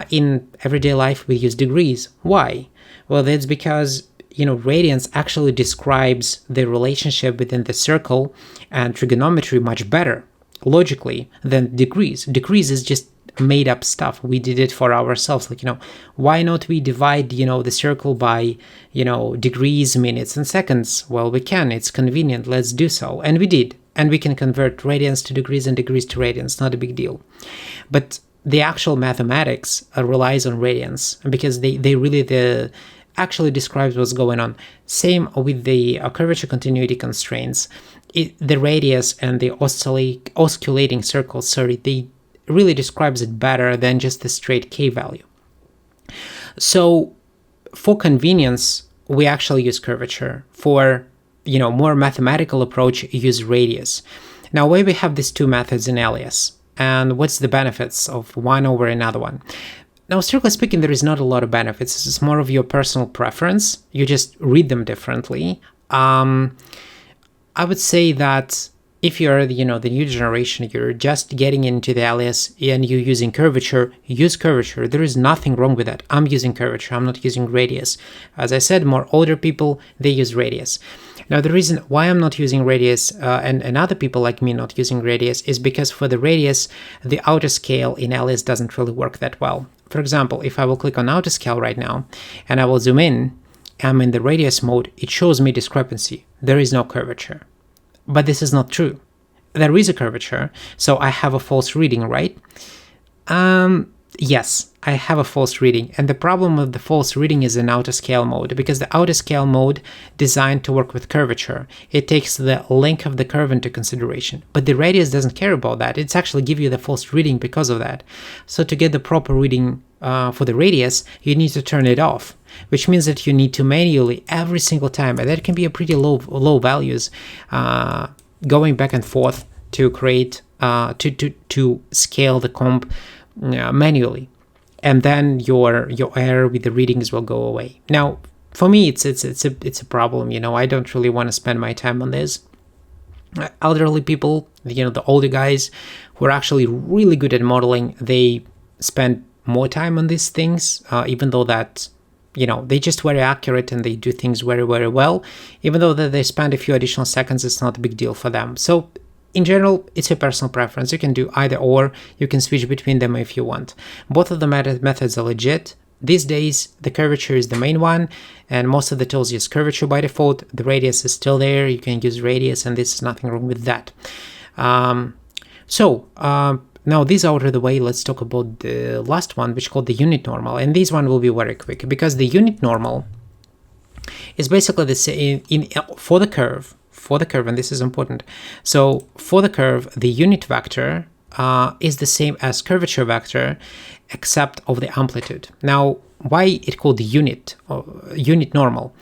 S1: In everyday life, we use degrees. Why? Well, that's because radians actually describes the relationship within the circle and trigonometry much better logically than degrees. Degrees is just made up stuff. We did it for ourselves. Why not we divide, the circle by, degrees, minutes, and seconds? Well, we can. It's convenient. Let's do so. And we did. And we can convert radians to degrees and degrees to radians. Not a big deal. But the actual mathematics relies on radians, because they really actually describes what's going on. Same with the curvature continuity constraints. The radius and the osculating circles, they really describes it better than just the straight k value. So for convenience, we actually use curvature. For more mathematical approach, use radius. Now, why we have these two methods in Alias, and what's the benefits of one over another one? Now, strictly speaking, there is not a lot of benefits. It's more of your personal preference. You just read them differently. I would say that if you're the new generation, you're just getting into the Alias and you're using curvature, use curvature. There is nothing wrong with that. I'm using curvature. I'm not using radius. As I said, more older people, they use radius. Now, the reason why I'm not using radius and other people like me not using radius is because for the radius, the outer scale in Alias doesn't really work that well. For example, if I will click on outer scale right now and I will zoom in, I'm in the radius mode, it shows me discrepancy. There is no curvature. But this is not true. There is a curvature, so I have a false reading, right? Yes, I have a false reading. And the problem with the false reading is in outer scale mode, because the outer scale mode designed to work with curvature. It takes the length of the curve into consideration. But the radius doesn't care about that. It's actually give you the false reading because of that. So to get the proper reading for the radius, you need to turn it off, which means that you need to manually every single time, and that can be a pretty low values, going back and forth to create to scale the comp manually, and then your error with the readings will go away. Now, for me, it's a problem. I don't really want to spend my time on this. Elderly people, the older guys who are actually really good at modeling, they spend more time on these things, even though that they're just very accurate and they do things very, very well. Even though that they spend a few additional seconds, it's not a big deal for them. So in general, it's a personal preference. You can do either or. You can switch between them if you want. Both of the methods are legit. These days, the curvature is the main one, and most of the tools use curvature by default. The radius is still there. You can use radius, and there's nothing wrong with that. Now these are out of the way. Let's talk about the last one, which is called the unit normal. And this one will be very quick, because the unit normal is basically the same for the curve, and this is important. So for the curve, the unit vector is the same as curvature vector, except of the amplitude. Now, why it called the unit normal?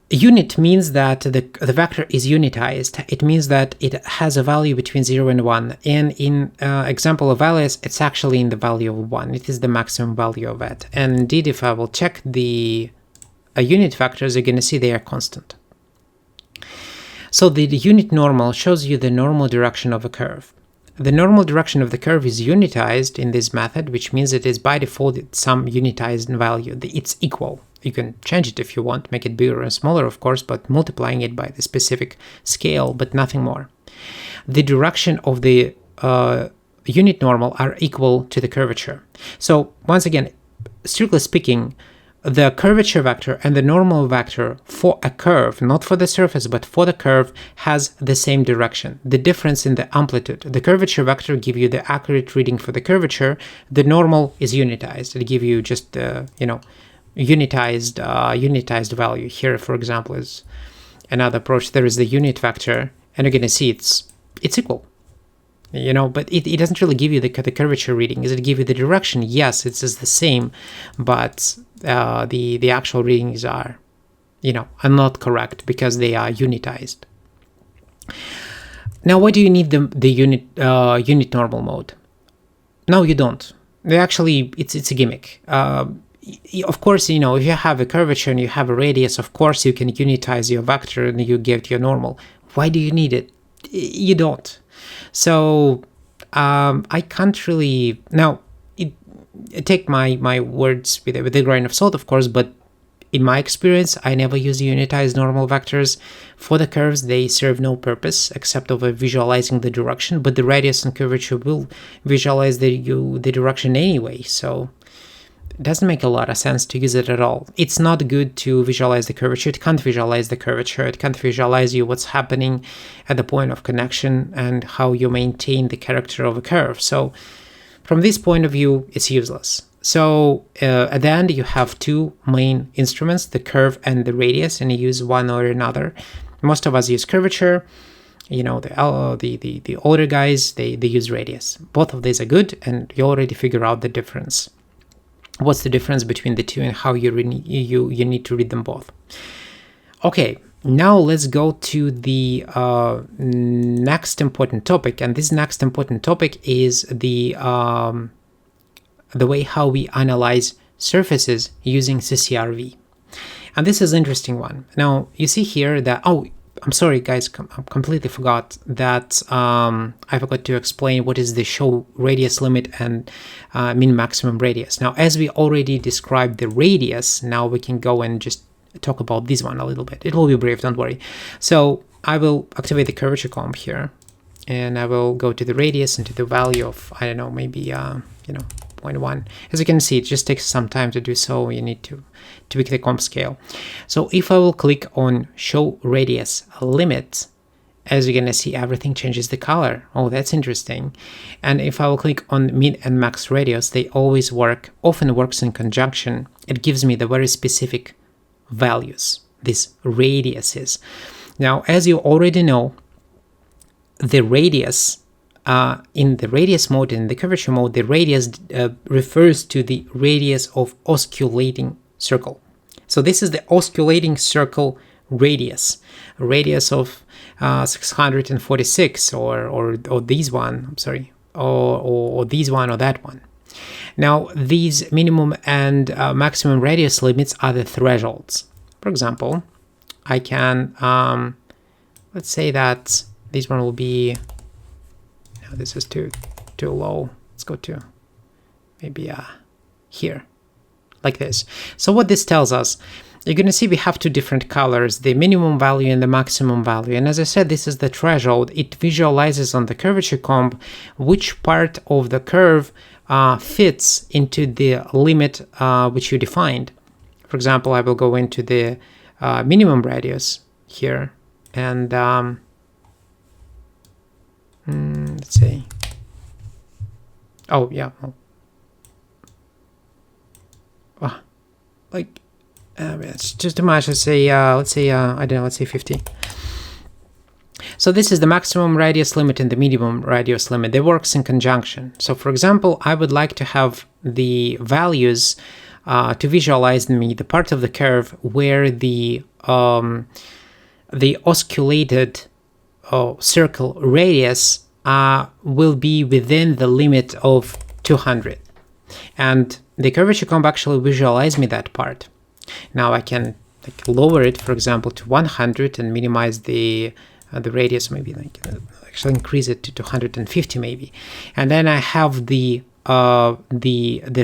S1: Unit means that the vector is unitized. It means that it has a value between 0 and 1. And in example of Alias, it's actually in the value of 1. It is the maximum value of it. And indeed, if I will check the unit vectors, you're going to see they are constant. So the unit normal shows you the normal direction of a curve. The normal direction of the curve is unitized in this method, which means it is by default some unitized value. It's equal. You can change it if you want, make it bigger or smaller, of course, but multiplying it by the specific scale, but nothing more. The direction of the unit normal are equal to the curvature. So once again, strictly speaking, the curvature vector and the normal vector for a curve, not for the surface, but for the curve, has the same direction. The difference in the amplitude. The curvature vector gives you the accurate reading for the curvature. The normal is unitized. It gives you just, unitized value. Here, for example, is another approach. There is the unit vector, and you're going to see it's equal. But it doesn't really give you the curvature reading. Does it give you the direction? Yes, it's the same, but the actual readings are not correct because they are unitized. Now, why do you need the unit normal mode? No, you don't. It's a gimmick. Of course, if you have a curvature and you have a radius, of course you can unitize your vector and you give your normal. Why do you need it? You don't. So I can't really take my words with a grain of salt, of course, but in my experience, I never use unitized normal vectors. For the curves, they serve no purpose except of visualizing the direction, but the radius and curvature will visualize the direction anyway, so it doesn't make a lot of sense to use it at all. It's not good to visualize the curvature. It can't visualize the curvature. It can't visualize you what's happening at the point of connection and how you maintain the character of a curve. So from this point of view, it's useless. So at the end, you have two main instruments, the curve and the radius, and you use one or another. Most of us use curvature. The older guys, they use radius. Both of these are good, and you already figure out the difference. What's the difference between the two and how you need to read them both. Okay, now let's go to the next important topic, and this next important topic is the way how we analyze surfaces using CCRV. And this is an interesting one. Now, you see here that, I'm sorry, guys, I completely forgot that I forgot to explain what is the show radius limit and min maximum radius. Now, as we already described the radius, now we can go and just talk about this one a little bit. It will be brief, don't worry. So I will activate the curvature comp here, and I will go to the radius and to the value of, I don't know, maybe, 0.1. As you can see, it just takes some time to do so. You need to tweak the comp scale. So if I will click on show radius limit, as you're gonna see, everything changes the color. Oh, that's interesting. And if I will click on min and max radius, they often works in conjunction. It gives me the very specific values, these radiuses. Now, as you already know, the radius in the radius mode, in the curvature mode, the radius refers to the radius of osculating circle. So this is the osculating circle radius of 646 or these one, I'm sorry, or these one or that one. Now, these minimum and maximum radius limits are the thresholds. For example, I can, let's say that this one will be, no, this is too low. Let's go to maybe here, like this. So what this tells us, you're going to see we have two different colors, the minimum value and the maximum value. And as I said, this is the threshold. It visualizes on the curvature comb which part of the curve fits into the limit which you defined. For example, I will go into the minimum radius here, and let's see. Oh yeah, like it's just too much. Let's say I don't know. Let's say 50. So this is the maximum radius limit and the minimum radius limit. They works in conjunction. So for example, I would like to have the values to visualize me the part of the curve where the osculated circle radius will be within the limit of 200. And the curvature comb actually visualize me that part. Now I can lower it, for example, to 100 and minimize the radius, maybe actually increase it to 250 maybe. And then I have the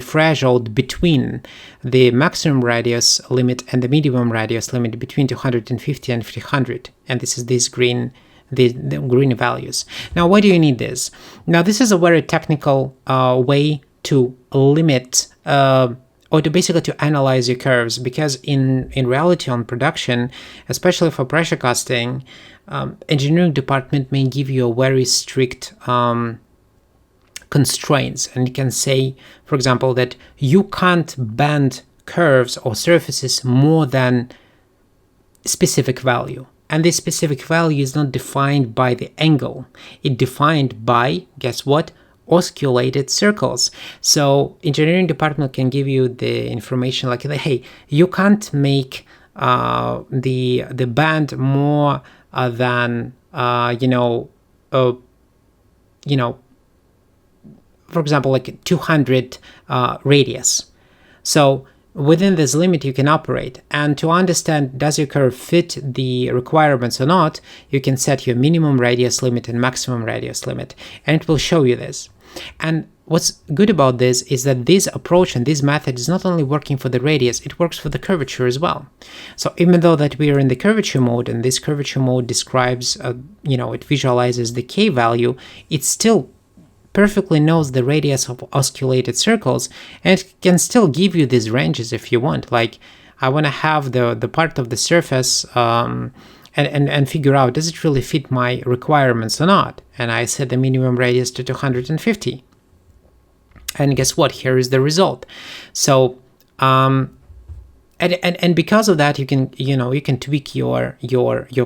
S1: threshold between the maximum radius limit and the minimum radius limit between 250 and 300. And this is these green, the green values. Now, why do you need this? Now, this is a very technical way to limit or to basically to analyze your curves, because in reality on production, especially for pressure casting, engineering department may give you a very strict constraints, and you can say, for example, that you can't bend curves or surfaces more than specific value. And this specific value is not defined by the angle. It's defined by, guess what? Osculated circles. So engineering department can give you the information like, hey, you can't make the band more than for example, like 200 radius. So within this limit you can operate, and to understand does your curve fit the requirements or not, you can set your minimum radius limit and maximum radius limit, and it will show you this. And what's good about this is that this approach and this method is not only working for the radius, it works for the curvature as well. So even though that we are in the curvature mode, and this curvature mode describes, it visualizes the K value, it still perfectly knows the radius of osculated circles, and it can still give you these ranges if you want. Like, I want to have the part of the surface and figure out, does it really fit my requirements or not? And I set the minimum radius to 250. And guess what? Here is the result. So, and because of that, you can tweak your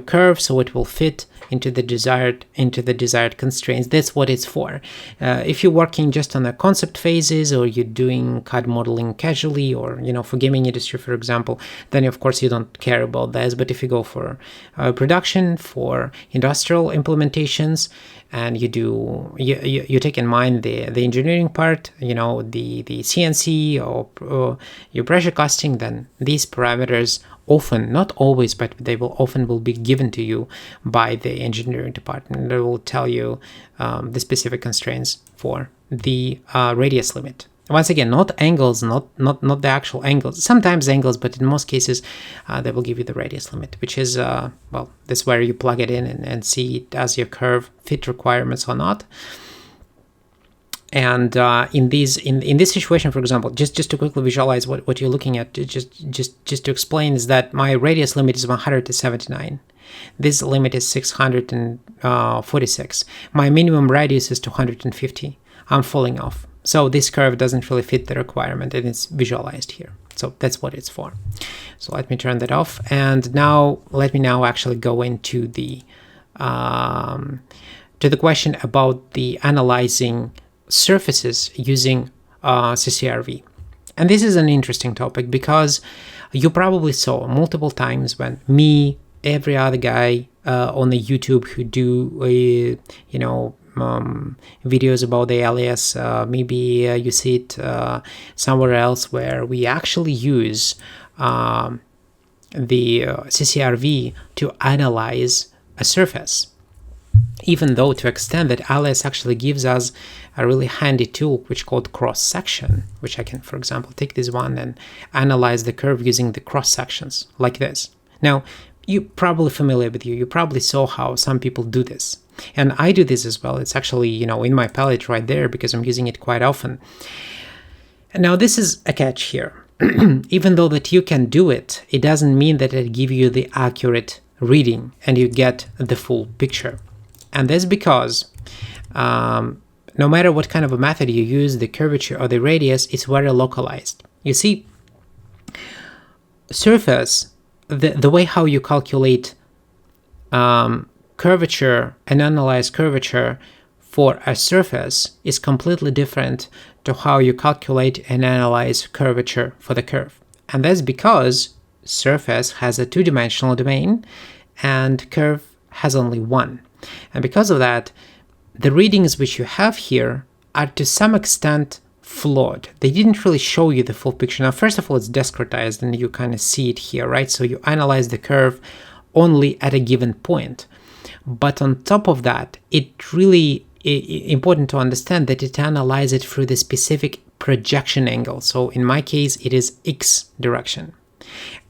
S1: curve so it will fit into the desired constraints. That's what it's for. If you're working just on the concept phases, or you're doing CAD modeling casually, or for gaming industry, for example, then of course you don't care about this. But if you go for production, for industrial implementations, and you take in mind the engineering part, the CNC or your pressure casting, then these parameters often, not always, but they will often be given to you by the engineering department. They will tell you the specific constraints for the radius limit. Once again, not angles, not the actual angles. Sometimes angles, but in most cases, they will give you the radius limit, which is, that's where you plug it in and see does your curve fit requirements or not. And in this situation, for example, just to quickly visualize what you're looking at, just to explain, is that my radius limit is 179. This limit is 646. My minimum radius is 250. I'm falling off. So this curve doesn't really fit the requirement, and it's visualized here. So that's what it's for. So let me turn that off. And now let me actually go into the question about the analyzing surfaces using CCRV. And this is an interesting topic, because you probably saw multiple times when me, every other guy on the YouTube who do videos about the Alias. Maybe you see it somewhere else where we actually use the CCRV to analyze a surface. Even though to extent that Alias actually gives us a really handy tool which called cross-section, which I can, for example, take this one and analyze the curve using the cross-sections like this. Now, you're probably familiar with you probably saw how some people do this. And I do this as well. It's actually, you know, in my palette right there because I'm using it quite often. And now this is a catch here. Even though that you can do it, it doesn't mean that it gives you the accurate reading and you get the full picture. And that's because no matter what kind of a method you use, the curvature or the radius is very localized. You see, surface, the way how you calculate curvature and analyze curvature for a surface is completely different to how you calculate and analyze curvature for the curve. And that's because surface has a two-dimensional domain and curve has only one. And because of that, the readings which you have here are to some extent flawed. They didn't really show you the full picture. Now, first of all, it's discretized and you kind of see it here, right? So you analyze the curve only at a given point. But on top of that, it really important to understand that it analyzes it through the specific projection angle. So in my case, it is X direction.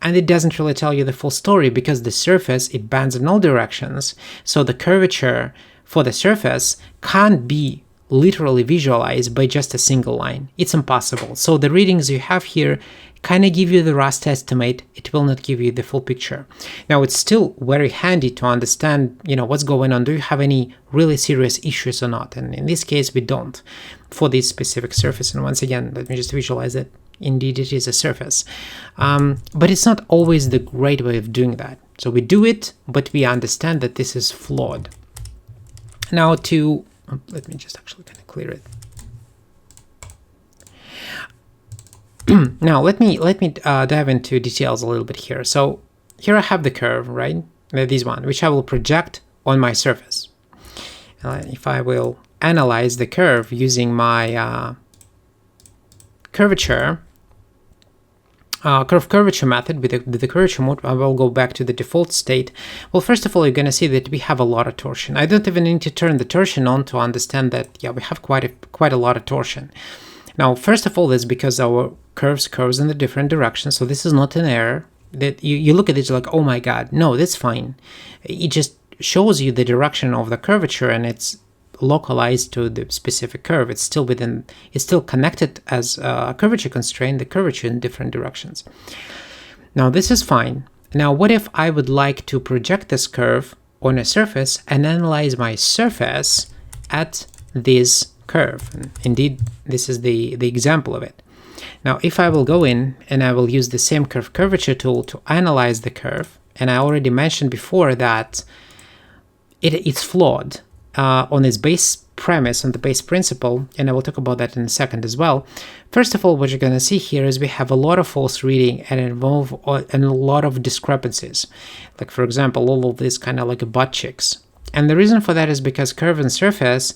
S1: And it doesn't really tell you the full story because the surface, it bends in all directions. So the curvature for the surface can't be literally visualized by just a single line. It's impossible. So the readings you have here kind of give you the rough estimate. It will not give you the full picture. Now, it's still very handy to understand, you know, what's going on. Do you have any really serious issues or not? And in this case, we don't for this specific surface. And once again, let me just visualize it. Indeed, it is a surface. But it's not always the great way of doing that. So we do it, but we understand that this is flawed. Now let me just actually kind of clear it. Now let me dive into details a little bit here. So here I have the curve, right? This one, which I will project on my surface. If I will analyze the curve using my curve curvature method with the curvature mode, I will go back to the default state. Well, first of all, you're going to see that we have a lot of torsion. I don't even need to turn the torsion on to understand that, yeah, we have quite a lot of torsion. Now, first of all, that's because our curves in the different directions. So this is not an error that you look at it, you're like, oh my God, no, that's fine. It just shows you the direction of the curvature and it's localized to the specific curve. It's still connected as a curvature constraint, the curvature in different directions. Now this is fine. Now what if I would like to project this curve on a surface and analyze my surface at this curve? And indeed, this is the example of it. Now if I will go in and I will use the same curve curvature tool to analyze the curve, and I already mentioned before that it's flawed on its base premise, on the base principle, and I will talk about that in a second as well. First of all, what you're going to see here is we have a lot of false reading and a lot of discrepancies. Like, for example, all of this kind of like butt cheeks. And the reason for that is because curve and surface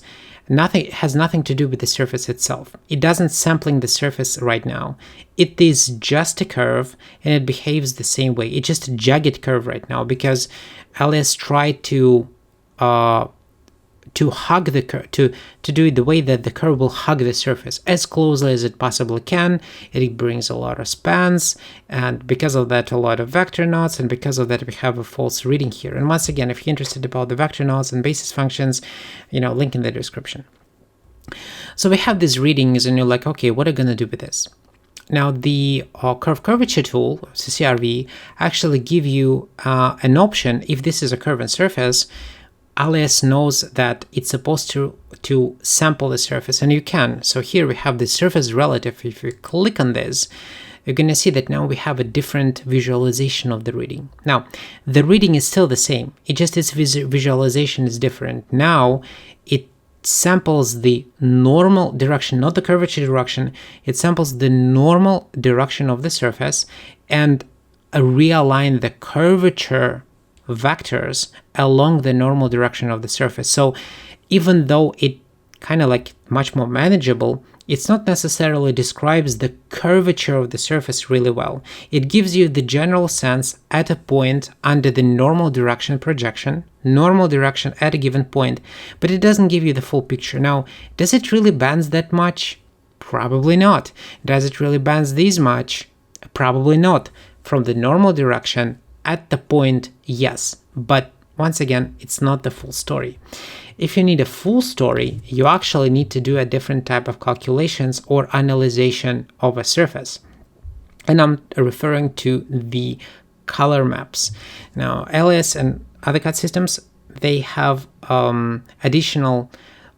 S1: has nothing to do with the surface itself. It doesn't sampling the surface right now. It is just a curve and it behaves the same way. It's just a jagged curve right now because Alias tried to hug the curve, to do it the way that the curve will hug the surface as closely as it possibly can. It brings a lot of spans, and because of that, a lot of vector nodes, and because of that, we have a false reading here. And once again, if you're interested about the vector nodes and basis functions, link in the description. So we have these readings, and you're like, okay, what are you going to do with this? Now, the curve curvature tool, CCRV, actually give you an option. If this is a curve and surface, Alias knows that it's supposed to sample the surface, and you can. So here we have the surface relative. If you click on this, you're going to see that now we have a different visualization of the reading. Now, the reading is still the same. It just its visualization is different. Now, it samples the normal direction, not the curvature direction. It samples the normal direction of the surface and realign the curvature vectors along the normal direction of the surface. So even though it kind of like much more manageable, it's not necessarily describes the curvature of the surface really well. It gives you the general sense at a point under the normal direction projection, normal direction at a given point, but it doesn't give you the full picture. Now, does it really bend that much? Probably not. Does it really bend this much? Probably not. From the normal direction at the point, yes, but once again, it's not the full story. If you need a full story, you actually need to do a different type of calculations or analyzation of a surface. And I'm referring to the color maps. Now, Alias and other CAD systems, they have additional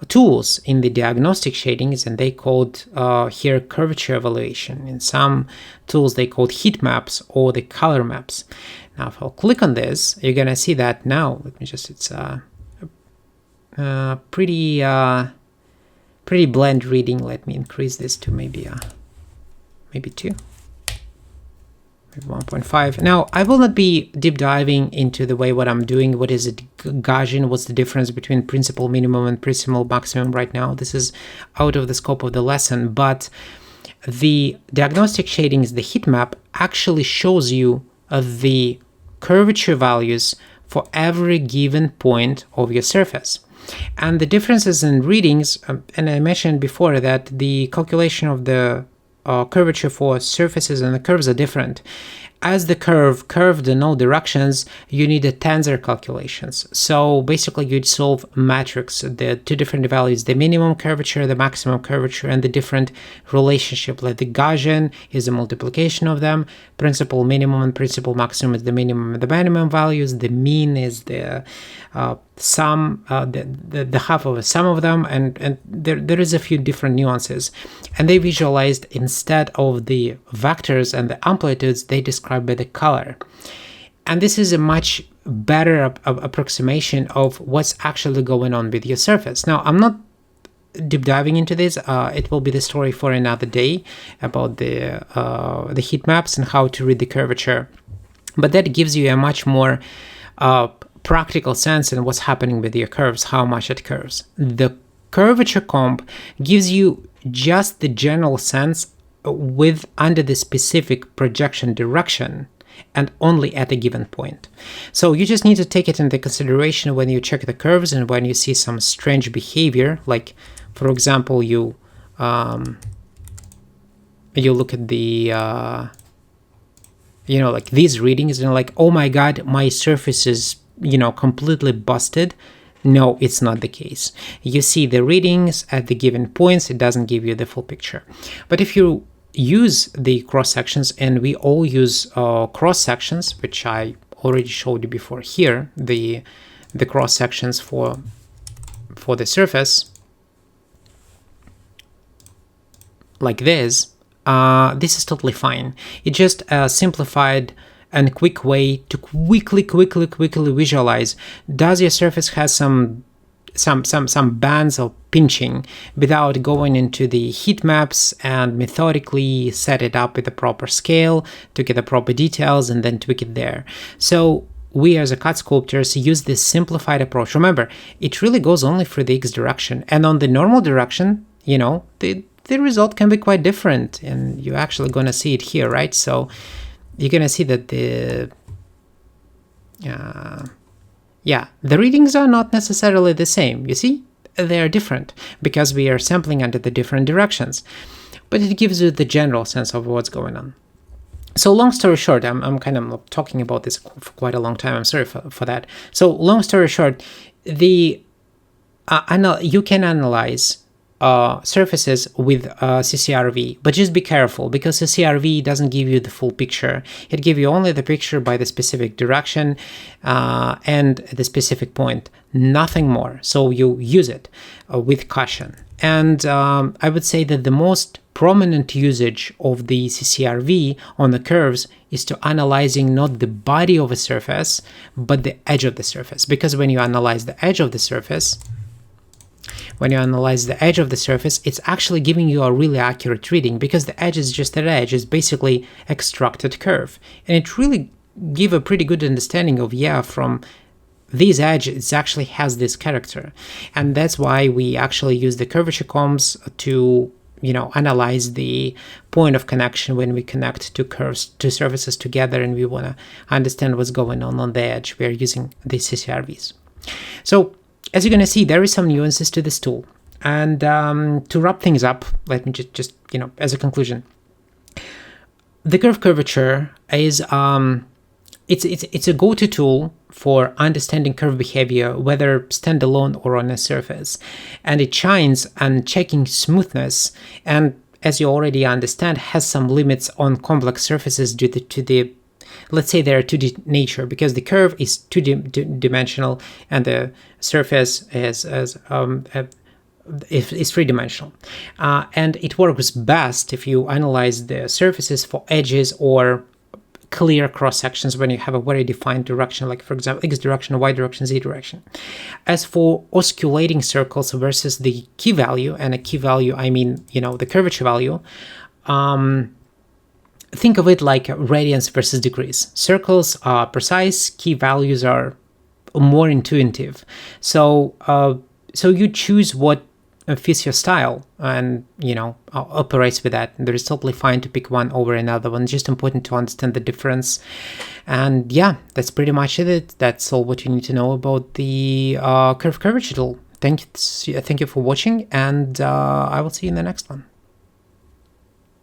S1: tools in the diagnostic shadings, and they called here curvature evaluation. In some tools, they called heat maps or the color maps. Now, if I'll click on this, you're gonna see that now. Let me just, it's pretty blend reading. Let me increase this to maybe 2, maybe 1.5. Now, I will not be deep diving into the way what I'm doing. What is it, Gaussian? What's the difference between principal minimum and principal maximum right now? This is out of the scope of the lesson, but the diagnostic shadings, the heat map, actually shows you the curvature values for every given point of your surface. And the differences in readings, and I mentioned before that the calculation of the curvature for surfaces and the curves are different. As the curve curved in all directions, you need a tensor calculations. So basically you'd solve matrix, the two different values, the minimum curvature, the maximum curvature, and the different relationship. Like the Gaussian is a multiplication of them, principal minimum and principal maximum is the minimum and the minimum values, the mean is the sum, the half of a sum of them, and there is a few different nuances. And they visualized, instead of the vectors and the amplitudes, they describe by the color. And this is a much better approximation of what's actually going on with your surface. Now, I'm not deep diving into this. It will be the story for another day about the heat maps and how to read the curvature. But that gives you a much more practical sense in what's happening with your curves, how much it curves. The curvature comp gives you just the general sense with under the specific projection direction and only at a given point. So you just need to take it into consideration when you check the curves and when you see some strange behavior, like for example, you look at the like these readings and like, oh my god, my surface is completely busted. No, it's not the case. You see the readings at the given points, it doesn't give you the full picture. But if you use the cross sections, and we all use cross sections, which I already showed you before here, the cross sections for the surface, like this is totally fine. It's just a simplified and quick way to quickly visualize, does your surface has some bands of pinching, without going into the heat maps and methodically set it up with the proper scale to get the proper details and then tweak it there. So we as a CAD sculptors use this simplified approach. Remember, it really goes only for the X direction, and on the normal direction, the result can be quite different, and you're actually going to see it here, right? So you're going to see that the readings are not necessarily the same. You see, they are different because we are sampling under the different directions, but it gives you the general sense of what's going on. So long story short, I'm kind of talking about this for quite a long time. I'm sorry for that. So long story short, you can analyze surfaces with CCRV, but just be careful, because CCRV doesn't give you the full picture. It gives you only the picture by the specific direction and the specific point, nothing more. So you use it with caution. And I would say that the most prominent usage of the CCRV on the curves is to analyzing not the body of a surface, but the edge of the surface. Because when you analyze the edge of the surface, it's actually giving you a really accurate reading, because the edge is just an edge. It's basically extracted curve. And it really give a pretty good understanding of, yeah, from this edge, it actually has this character. And that's why we actually use the curvature comps to, analyze the point of connection when we connect two curves, two surfaces together, and we want to understand what's going on the edge. We are using the CCRVs. So as you're going to see, there is some nuances to this tool. And to wrap things up, let me just as a conclusion, the curve curvature is it's a go-to tool for understanding curve behavior, whether standalone or on a surface, and it shines on checking smoothness, and as you already understand, has some limits on complex surfaces due to the, let's say, they're 2D nature, because the curve is 2D-dimensional and the surface is three-dimensional. And it works best if you analyze the surfaces for edges or clear cross sections when you have a very defined direction, like for example x direction, y direction, z direction. As for osculating circles versus the key value, and a key value I mean the curvature value, think of it like radians versus degrees. Circles are precise, key values are more intuitive. So you choose what fits your style and operates with that. There is totally fine to pick one over another one. Just important to understand the difference. And yeah, that's pretty much it. That's all what you need to know about the curve curvature tool. Thank you for watching, and I will see you in the next one.